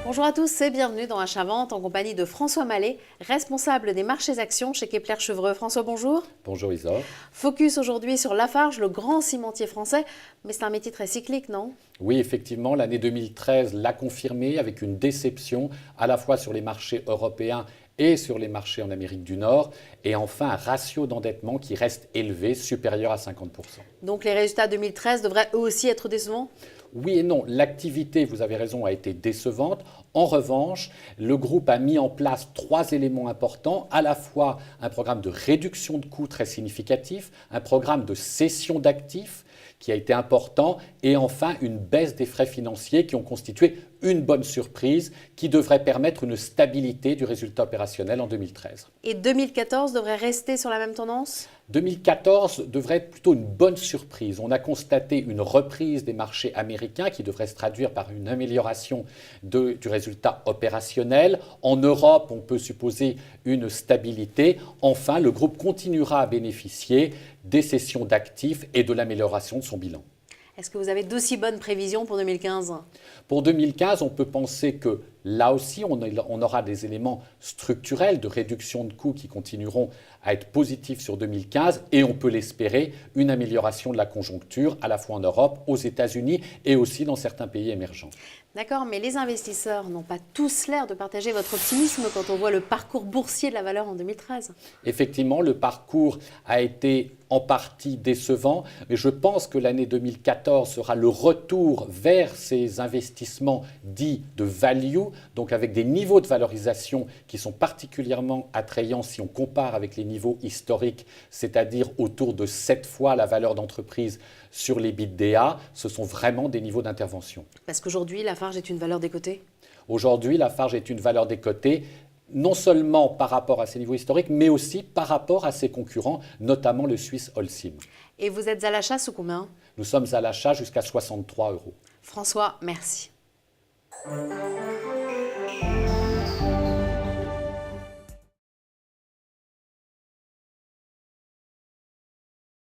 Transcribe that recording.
Bonjour à tous et bienvenue dans Achat-Vente en compagnie de François Mallet, responsable des marchés actions chez Kepler Chevreux. François, bonjour. Bonjour Isa. Focus aujourd'hui sur Lafarge, le grand cimentier français, mais c'est un métier très cyclique, non? Oui, effectivement, l'année 2013 l'a confirmé avec une déception à la fois sur les marchés européens et sur les marchés en Amérique du Nord, et enfin un ratio d'endettement qui reste élevé, supérieur à 50%. Donc les résultats 2013 devraient eux aussi être décevants? Oui et non, l'activité, vous avez raison, a été décevante. En revanche, le groupe a mis en place 3 éléments importants, à la fois un programme de réduction de coûts très significatif, un programme de cession d'actifs qui a été important, et enfin une baisse des frais financiers qui ont constitué une bonne surprise qui devrait permettre une stabilité du résultat opérationnel en 2013. Et 2014 devrait rester sur la même tendance? 2014 devrait être plutôt une bonne surprise. On a constaté une reprise des marchés américains qui devrait se traduire par une amélioration du résultat opérationnel. En Europe, on peut supposer une stabilité. Enfin, le groupe continuera à bénéficier des cessions d'actifs et de l'amélioration de son bilan. Est-ce que vous avez d'aussi bonnes prévisions pour 2015? Pour 2015, on peut penser que là aussi, on aura des éléments structurels de réduction de coûts qui continueront à être positifs sur 2015, et on peut l'espérer, une amélioration de la conjoncture à la fois en Europe, aux États-Unis et aussi dans certains pays émergents. D'accord, mais les investisseurs n'ont pas tous l'air de partager votre optimisme quand on voit le parcours boursier de la valeur en 2013. Effectivement, le parcours a été en partie décevant, mais je pense que l'année 2014 sera le retour vers ces investissements dits de value, donc avec des niveaux de valorisation qui sont particulièrement attrayants si on compare avec les niveaux historiques, c'est-à-dire autour de 7 fois la valeur d'entreprise sur l'EBITDA. Ce sont vraiment des niveaux d'intervention. Parce qu'aujourd'hui, Lafarge est une valeur décotée? Aujourd'hui, Lafarge est une valeur décotée, non seulement par rapport à ses niveaux historiques, mais aussi par rapport à ses concurrents, notamment le Suisse Holcim. Et vous êtes à l'achat sous combien? Nous sommes à l'achat jusqu'à 63 €. François, merci.